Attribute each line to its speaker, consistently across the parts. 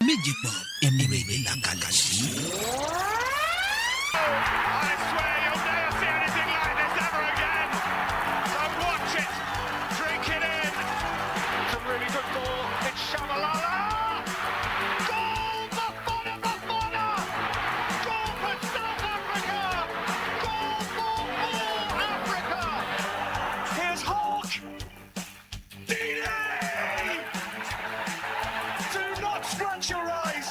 Speaker 1: méjì pọ̀ Emirates là kalẹ̀ sí.
Speaker 2: I swear you'll never see anything like this ever again. So watch it, drink it in. It's a really good ball. It's Shabalala. Goal! Bafana, Bafana! Goal for South Africa! Goal for all Africa! Here's Hawk. Do not scratch your eyes.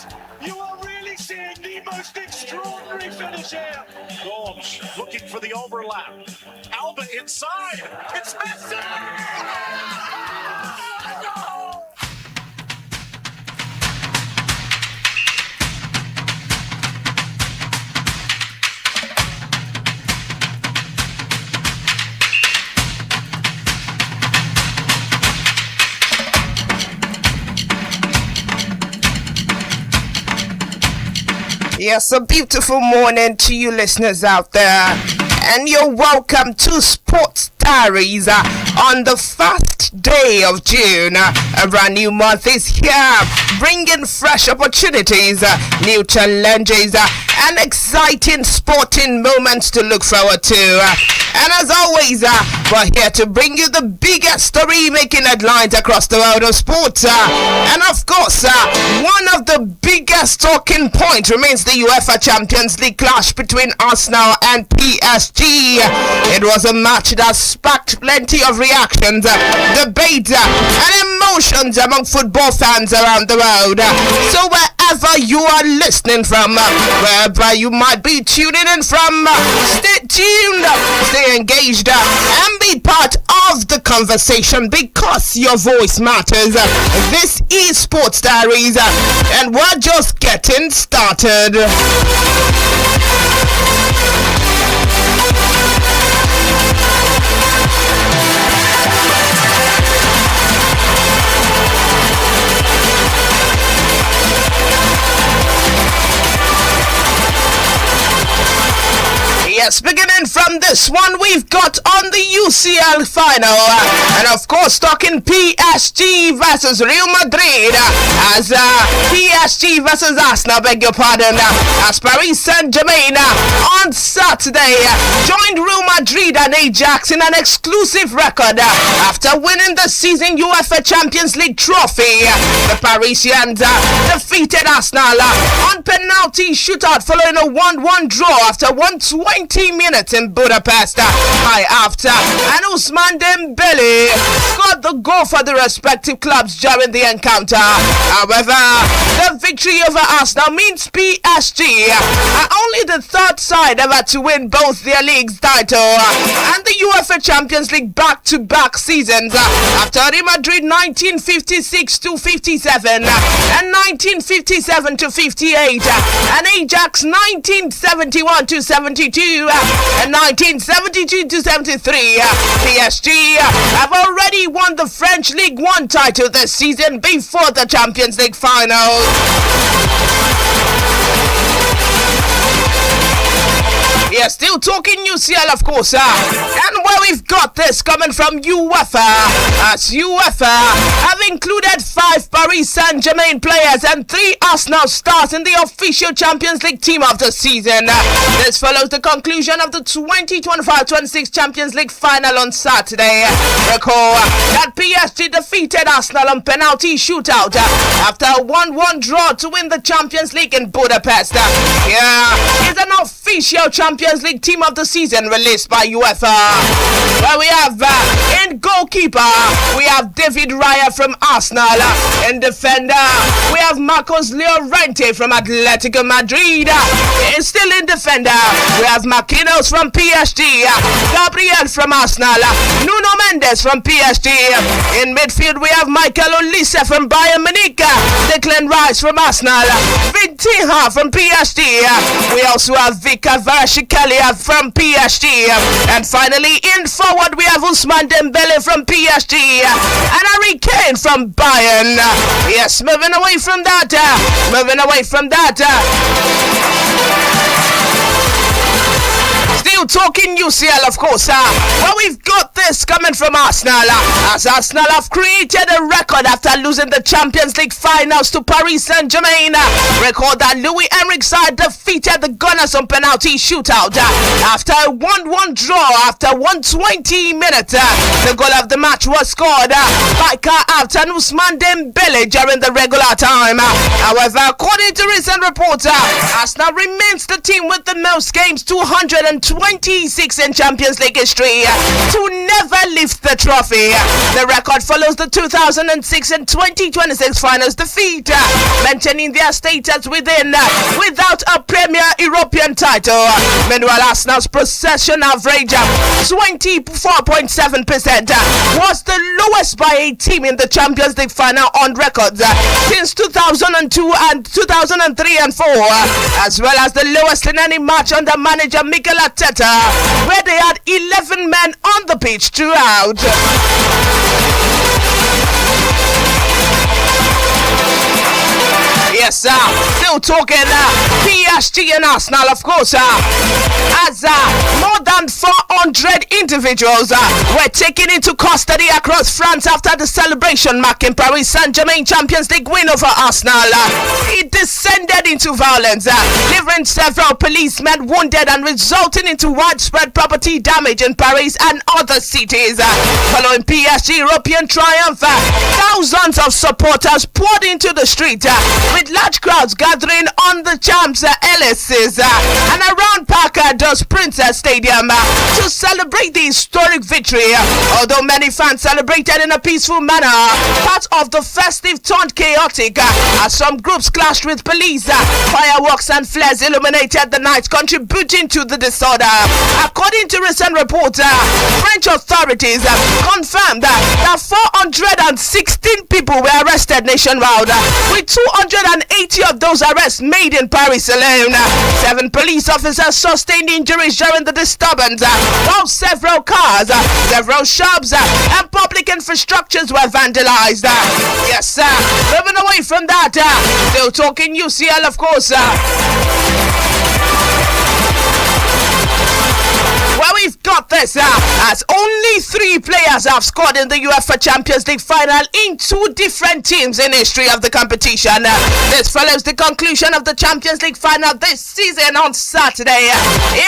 Speaker 2: You are really seeing the most extraordinary finish here.
Speaker 3: Gomes looking for the overlap. Alba inside. It's Messi! No!
Speaker 4: Yes, a beautiful morning to you listeners out there, and you're welcome to Sports Diaries on the first day of June. A brand new month is here, bringing fresh opportunities, new challenges, and exciting sporting moments to look forward to. And as always, we're here to bring you the biggest story making headlines across the world of sports. And of course, one of the biggest talking points remains the UEFA Champions League clash between Arsenal and PSG. It was a match that sparked plenty of reactions, debates, and emotions among football fans around the world. So wherever you are listening from, wherever you might be tuning in from, stay tuned, stay engaged, and be part of the conversation because your voice matters. This is Sports Diaries, and we're just getting started. Yes, beginning from this one, we've got on the UCL final, and of course talking PSG versus Real Madrid, as PSG versus Arsenal, beg your pardon, as Paris Saint-Germain on Saturday joined Real Madrid and Ajax in an exclusive record after winning the season UEFA Champions League trophy. The Parisians defeated Arsenal on penalty shootout following a 1-1 draw after 120 minutes in Budapest. After, and Ousmane Dembele scored the goal for the respective clubs during the encounter. However, the victory over Arsenal means PSG are only the third side ever to win both their league's title and the UEFA Champions League back-to-back seasons, after Real Madrid 1956 to 57 and 1957 to 58, and Ajax 1971 to 72 and 1972 to 73. PSG have already won the French League 1 title this season before the Champions League final. Yeah, still talking UCL, of course, and where we've got this coming from UEFA, as UEFA have included 5 Paris Saint-Germain players and 3 Arsenal stars in the official Champions League team of the season. This follows the conclusion of the 2025-26 Champions League final on Saturday. Recall that PSG defeated Arsenal on penalty shootout after a 1-1 draw to win the Champions League in Budapest. Here is an official Champions League team of the season released by UEFA, where we have in goalkeeper we have David Raya from Arsenal. In defender we have Marcos Llorente from Atletico Madrid. Still in defender we have Marquinhos from PSG, Gabriel from Arsenal, Nuno Mendes from PSG. In midfield we have Michael Olise from Bayern Munich, Declan Rice from Arsenal, Vitinha from PSG. We also have Vika Varashikalia from PSG, and finally in forward we have Ousmane Dembele from PSG and Harry Kane from Bayern. Yes, moving away from that. Still still talking UCL, of course. Well, we've got this coming from Arsenal. As Arsenal have created a record after losing the Champions League finals to Paris Saint-Germain. Record that Louis Enrique's side defeated the Gunners on penalty shootout. After a 1-1 draw after 120 minutes, the goal of the match was scored by Captain Ousmane Dembele during the regular time. However, according to recent reports, Arsenal remains the team with the most games, 226 in Champions League history, to never lift the trophy. The record follows the 2006 and 2026 finals defeat, maintaining their status without a Premier European title. Meanwhile, Arsenal's possession average, 24.7%, was the lowest by a team in the Champions League final on records since 2002 and 2003 and 4, as well as the lowest in any match under manager Mikel Arteta, where they had 11 men on the pitch throughout. Yes, still talking PSG and Arsenal, of course, as more than 400 individuals were taken into custody across France after the celebration marking Paris Saint-Germain Champions League win over Arsenal. It descended into violence, leaving several policemen wounded and resulting into widespread property damage in Paris and other cities. Following PSG European triumph, thousands of supporters poured into the street, with large crowds gathering on the champs Elysees and around Dos Princess Stadium to celebrate the historic victory. Although many fans celebrated in a peaceful manner, part of the festive turned chaotic as some groups clashed with police. Fireworks and flares illuminated the night, contributing to the disorder. According to recent reports, French authorities confirmed that 416 people were arrested nationwide, with 280 of those arrests made in Paris alone. 7 police officers sustained injuries during the disturbance, while several cars, several shops, and public infrastructures were vandalized. Yes, sir. Moving away from that, still talking UCL, of course. Well, we've got this as only 3 players have scored in the UEFA Champions League final in 2 different teams in history of the competition. This follows the conclusion of the Champions League final this season on Saturday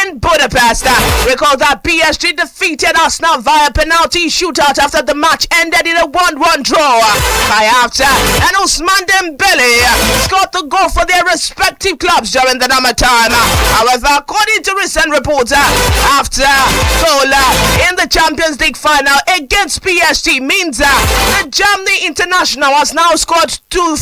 Speaker 4: in Budapest. Recall that PSG defeated Arsenal via penalty shootout after the match ended in a 1-1 draw. Kayafta and Ousmane Dembele scored the goal for their respective clubs during the normal time. However, according to recent reports, after goal in the Champions League final against PSG means the Germany international has now scored 2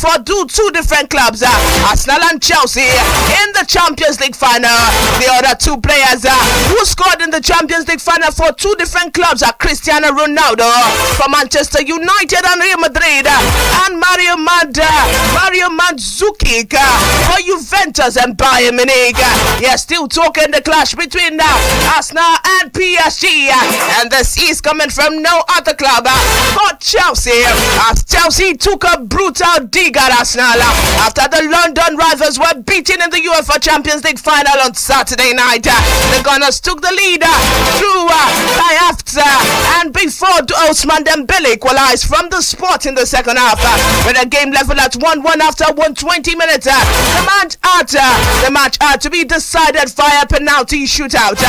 Speaker 4: different clubs, Arsenal and Chelsea, in the Champions League final. The other 2 players who scored in the Champions League final for 2 different clubs are Cristiano Ronaldo for Manchester United and Real Madrid, and Mario Mandzukic for Juventus and Bayern Munich. Yes, still talking the clash between Arsenal and PSG, and this is coming from no other club but Chelsea, as Chelsea took a brutal dig at Arsenal after the London rivals were beaten in the UEFA Champions League final on Saturday night. The Gunners took the lead through Kayafta, and before Ousmane Dembele equalized from the spot in the second half, with a game level at 1-1 after 120 minutes. The match had to be decided via penalty shootout.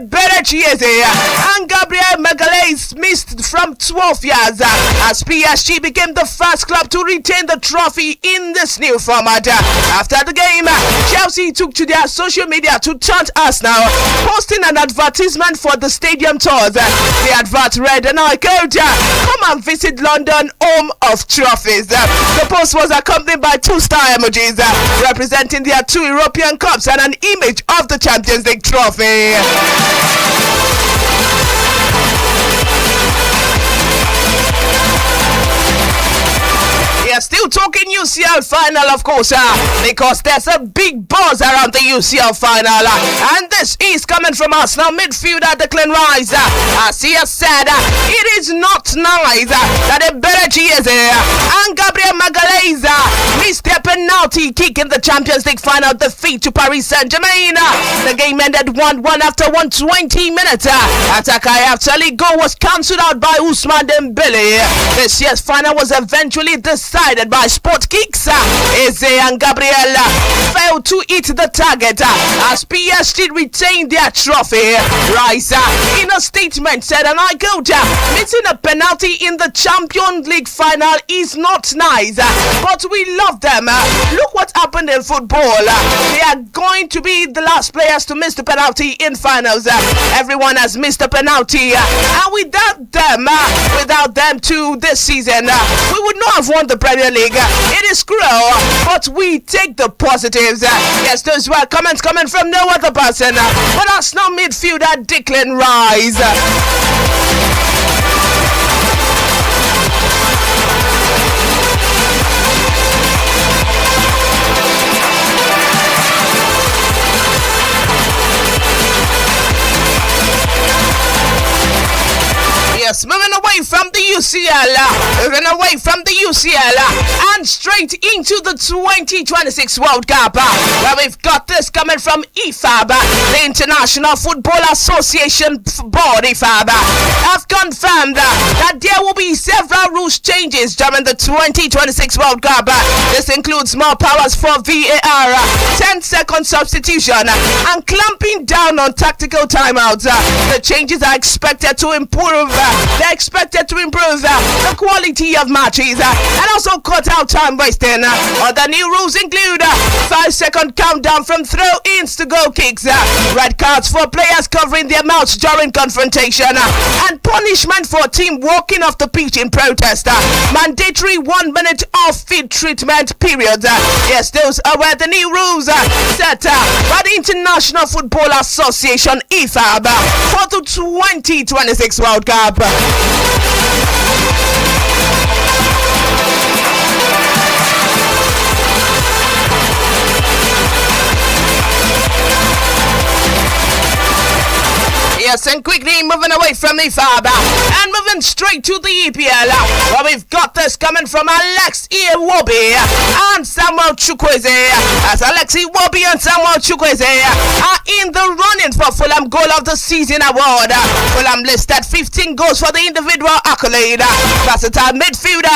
Speaker 4: Berechieze and Gabriel Magalhaes missed from 12 yards as PSG became the first club to retain the trophy in this new format. After the game, Chelsea took to their social media to taunt Arsenal, posting an advertisement for the stadium tours. The advert read, and I quote, "Come and visit London, home of trophies." The post was accompanied by 2 star emojis representing their 2 European Cups and an image of the Champions League trophy. are still talking UCL final, of course, because there's a big buzz around the UCL final. And this is coming from Arsenal midfielder Declan Rice. As he has said, it is not nice that a better Chiese and Gabriel Magalhaes missed their penalty kick in the Champions League final defeat to Paris Saint-Germain. The game ended 1-1 after 120 minutes. Adekoya actually goal was cancelled out by Ousmane Dembele. This year's final was eventually decided by Sport Kicks. Eze and Gabriel failed to hit the target as PSG retained their trophy. Rice in a statement said, and I quote, missing a penalty in the Champions League final is not nice, but we love them. Look what happened in football. They are going to be the last players to miss the penalty in finals. Everyone has missed a penalty, and without them too this season, we would not have won the Premier League. It is cruel, but we take the positives. Yes, those were comments coming from no other person but Arsenal midfielder Declan Rice. Yes, moving away from the UCL, and straight into the 2026 World Cup, where we've got this coming from IFAB, the International Football Association Board. IFAB have confirmed that there will be several rules changes during the 2026 World Cup. This includes more powers for VAR, 10-second substitution, and clamping down on tactical timeouts. The changes are expected to improve. They're expected to improve the quality of matches and also cut out time wasting. Other new rules include 5-second countdown from throw-ins to goal kicks, red cards for players covering their mouths during confrontation, and punishment for a team walking off the pitch in protest. Mandatory 1 minute off-field treatment period. Yes, those are where the new rules set by the International Football Association IFAB for the 2026 World Cup. Yes, and quickly moving away from IFAB and moving straight to the EPL, where we've got this coming from Alex Iwobi and Samuel Chukwueze. As Alex Iwobi and Samuel Chukwueze are in the running for Fulham Goal of the Season award. Fulham listed 15 goals for the individual accolade. Versatile midfielder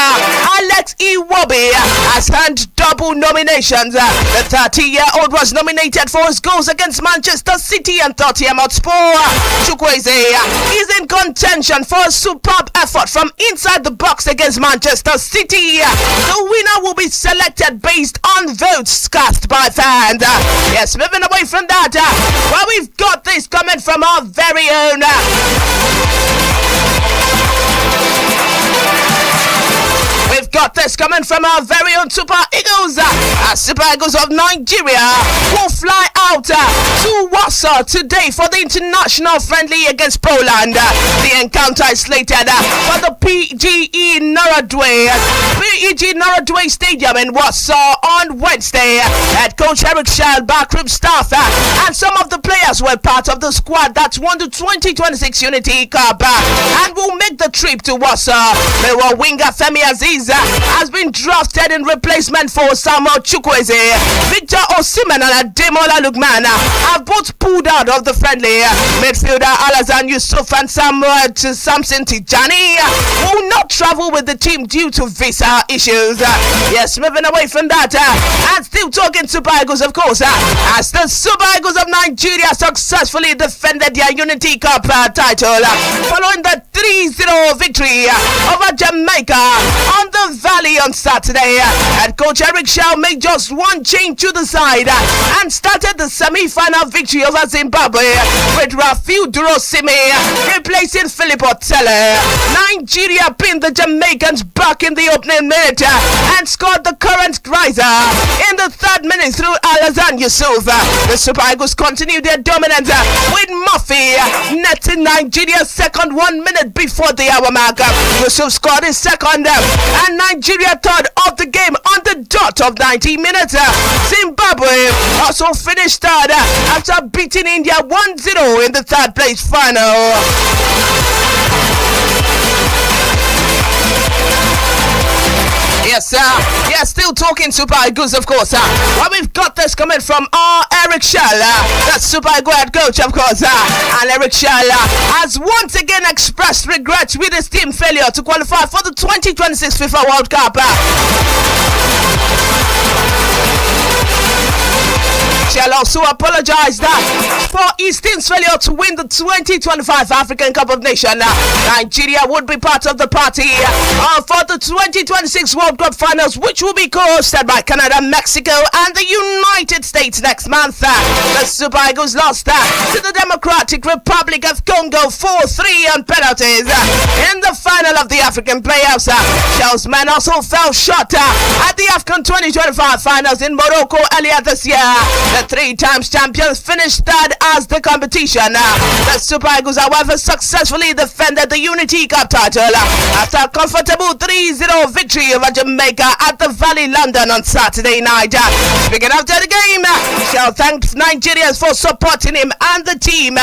Speaker 4: Alex Iwobi has earned double nominations. The 30-year-old was nominated for his goals against Manchester City and Tottenham Hotspur. Chukwueze is in contention for a superb effort from inside the box against Manchester City. The winner will be selected based on votes cast by fans. Yes, moving away from that, well, we've got this coming from our very own we've got this coming from our very own Super Eagles. Super Eagles of Nigeria will fly out to Warsaw today for the international friendly against Poland. The encounter is slated for the PGE Narodway Stadium in Warsaw on Wednesday. Head coach Eric Schell, backroom staff, and some of the players were part of the squad that won the 2026 Unity Cup and will make the trip to Warsaw. They were winger Femi Aziz has been drafted in replacement for Samuel Chukwueze. Victor Osimhen and Ademola Lookman have both pulled out of the friendly. Midfielder Alazan Yusuf and Samson Tijani will not travel with the team due to visa issues. Yes, moving away from that, and still talking Super Eagles, of course, as the Super Eagles of Nigeria successfully defended their Unity Cup title following the 3-0 victory over Jamaica on the Valley on Saturday. Head coach Eric Schell made just one change to the side and started the semi-final victory over Zimbabwe with Rafiu Durosimi replacing Philip Otele. Nigeria pinned the Jamaicans back in the opening minute and scored the current riser in the third 3rd minute through Alazan Yusuf. The Super Eagles continue their dominance with Murphy netting Nigeria's second 1 minute before the hour mark. Yusuf scored his second and Nigeria third of the game on the dot of 90 minutes. Zimbabwe also finished third after beating India 1-0 in the third place final. Yes, sir. Yeah, still talking Super Eagles, of course. Well, we've got this coming from Eric Schell, the Super Eagles head coach, of course. And Eric Schell has once again expressed regrets with his team failure to qualify for the 2026 FIFA World Cup. Shall also apologized for his team's failure to win the 2025 African Cup of Nations. Nigeria would be part of the party for the 2026 World Cup Finals, which will be co-hosted by Canada, Mexico, and the United States next month. The Super Eagles lost to the Democratic Republic of Congo 4-3 on penalties in the final of the African playoffs. Shell's men also fell short at the AFCON 2025 Finals in Morocco earlier this year. The 3-time champions finished third as the competition. The Super Eagles, however, successfully defended the Unity Cup title after a comfortable 3-0 victory over Jamaica at the Valley, London on Saturday night. Speaking after the game, Shell thanked Nigerians for supporting him and the team.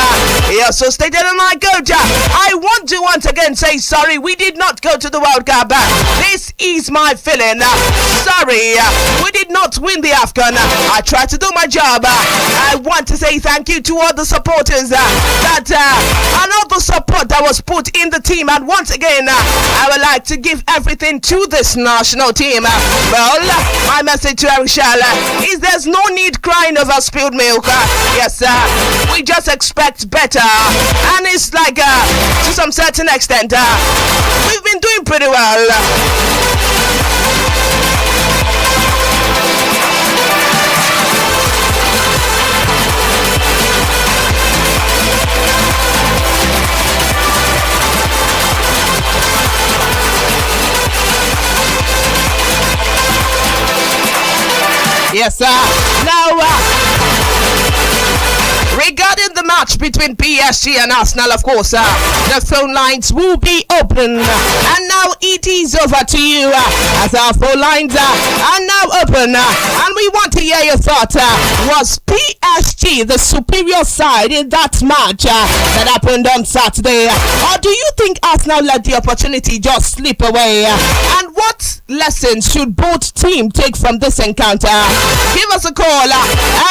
Speaker 4: He also stated, and I quote, "I want to once again say sorry, we did not go to the World Cup. This is my feeling. Sorry, we did not win the AFCON. I tried to do my job. I want to say thank you to all the supporters and all the support that was put in the team. And once again, I would like to give everything to this national team." Well, my message to Eric Schell is there's no need crying over spilled milk. Yes, we just expect better. And it's like, to some certain extent, we've been doing pretty well. Yes, sir. Now, regarding the match between PSG and Arsenal, of course, the phone lines will be open. And now it is over to you as our phone lines are now open. And we want to hear your thought. Was PSG the superior side in that match that happened on Saturday? Or do you think Arsenal let the opportunity just slip away? And what lessons should both teams take from this encounter? Give us a call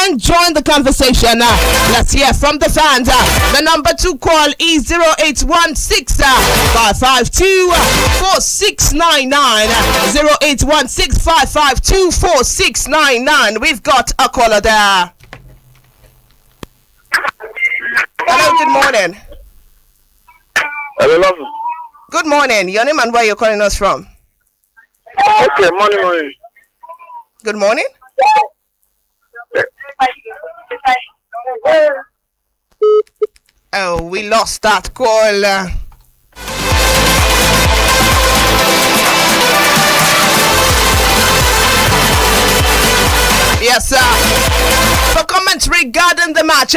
Speaker 4: and join the conversation. Let's hear from the fans. The number to call is 0816 552 4699. 0816 552 4699. We've got a caller there. Hello, good morning.
Speaker 5: Hello.
Speaker 4: Good morning. Your name and where you're calling us from?
Speaker 5: Okay, morning.
Speaker 4: Good morning. Oh, we lost that call. Yes, sir. For comments regarding the match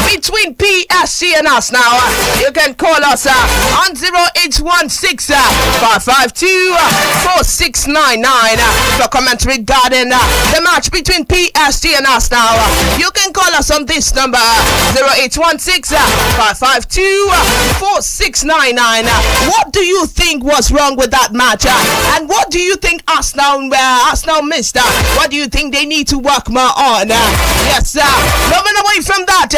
Speaker 4: between PSG and us now, you can call us on 0816 552 4699. For comments regarding the match between PSG and us now, you can call us on this number 0816 552 4699. What do you think was wrong with that match? And what do you think Arsenal missed? What do you think they need to work more on? Yes, moving away from that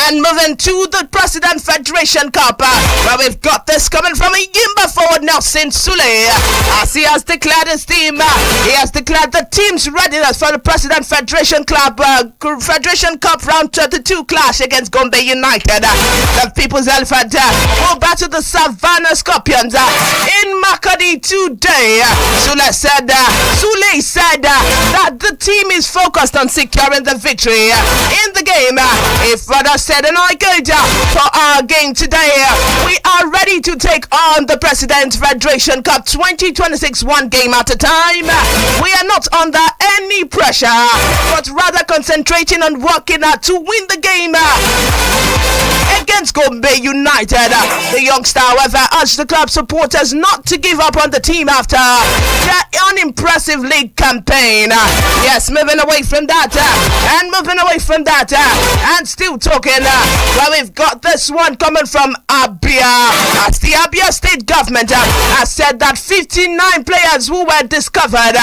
Speaker 4: and moving to the President Federation Cup, where we've got this coming from a Yimba forward Nelson Sule. As he has declared his team, he has declared the team's readiness for the President Federation Cup round 32 clash against Gombe United. The People's Elephant will battle the Savannah Scorpions in Makadi today. Sule said that the team is focused on securing the victory victory in the game. If Father said, and I go for our game today, we are ready to take on the President Federation Cup 2026 one game at a time. We are not under any pressure, but rather concentrating on working to win the game against Gombe United. The youngster, however, urged the club supporters not to give up on the team after their unimpressive league campaign. Yes, moving away from that, and still talking, well, we've got this one coming from Abia. As the Abia state government has said that 59 players who were discovered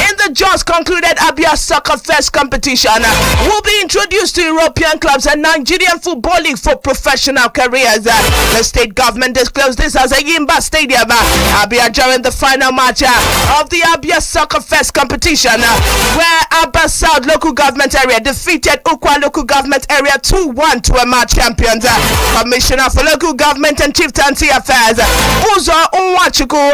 Speaker 4: in the just concluded Abia Soccer Fest competition will be introduced to European clubs and Nigerian Football League for professional careers. The state government disclosed this as a Yimba Stadium, Abia, during the final match of the Abia Soccer Fest competition, where Abba South local government area defeated Ukwa local government area 2-1 to emerge champions. Commissioner for Local Government and Chieftaincy Affairs, Uzo Unwachuku,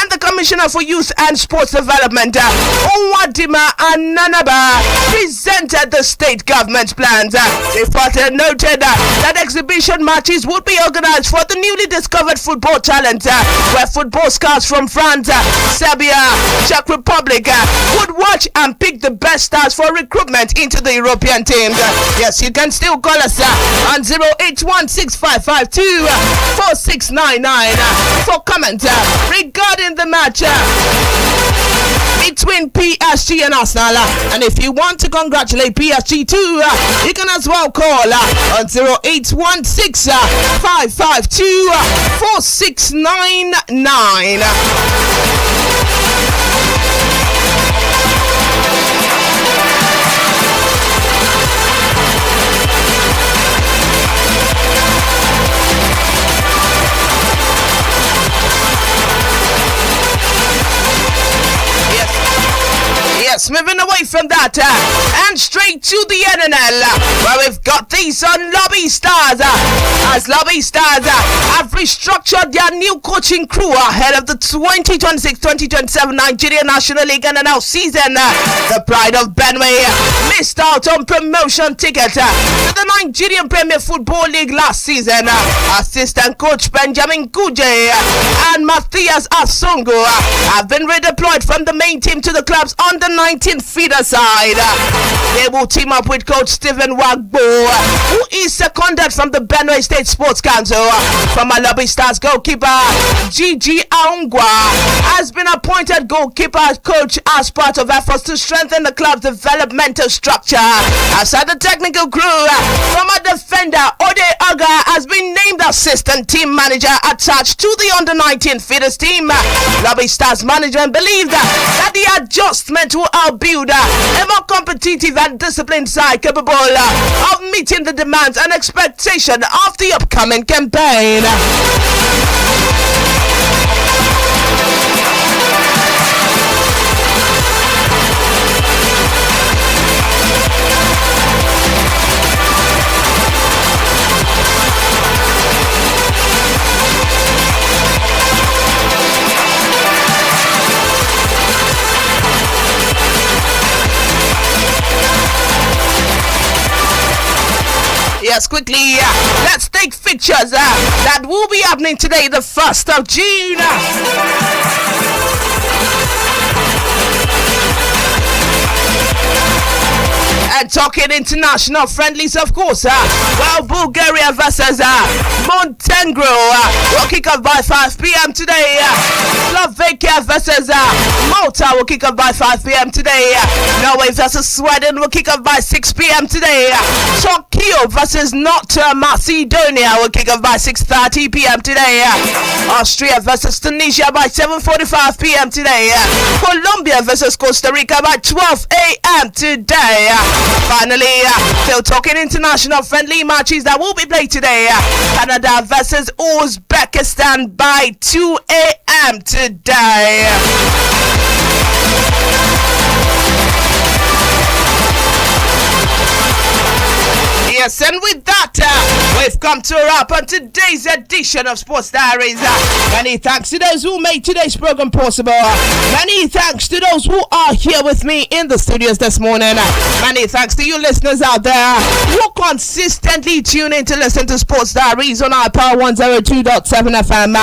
Speaker 4: and the Commissioner for Youth and Sports Development, Unwadima Ananaba, presented the state government plans. They further noted that exhibition matches would be organized for the newly discovered football talent, where football scouts from France, Serbia, Czech Republic would watch and pick the best stars for recruitment into the European teams. Yes, you can still call us on 0816552469 for comment regarding the match between PSG and Arsenal. And if you want to congratulate PSG too, you can as well call on 0816552469. Yes, moving away from that and straight to the NNL, where we've got these on Lobby Stars, as Lobby Stars have restructured their new coaching crew ahead of the 2026-2027 Nigerian National League NNL season. The Pride of Benue missed out on promotion ticket to the Nigerian Premier Football League last season. Assistant coach Benjamin Kuje and Matthias Asongo have been redeployed from the main team to the club's under 19 feeder side. They will team up with coach Stephen Wagbo, who is seconded from the Benue State Sports Council. Former Lobby Stars goalkeeper Gigi Aungwa has been appointed goalkeeper coach as part of efforts to strengthen the club's developmental structure. Outside the technical crew, former defender Ode Aga has been named assistant team manager attached to the under 19 feeders team. Lobby Stars management believed that the adjustment will build a more competitive and disciplined side capable of meeting the demands and expectation of the upcoming campaign. Yes, quickly, let's take pictures that will be happening today, the 1st of June. And talking international friendlies, of course, well, Bulgaria versus Montenegro will kick off by 5 p.m. today. Slovakia versus Malta will kick off by 5 p.m. today. Norway versus Sweden will kick off by 6 p.m. today. Turkey versus North Macedonia will kick off by 6:30 p.m. today. Austria versus Tunisia by 7:45 p.m. today. Colombia versus Costa Rica by 12 a.m. today. Finally, still talking international friendly matches that will be played today. Canada versus Uzbekistan by 2 a.m. today. Yes, and with that, we've come to a wrap on today's edition of Sports Diaries. Many thanks to those who made today's program possible. Many thanks to those who are here with me in the studios this morning. Many thanks to you listeners out there who consistently tune in to listen to Sports Diaries on our Power 102.7 FM.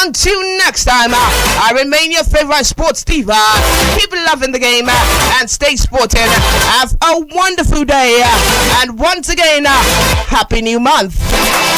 Speaker 4: Until next time, I remain your favorite sports diva. Keep loving the game and stay sporting. Have a wonderful day, and once again, happy new month.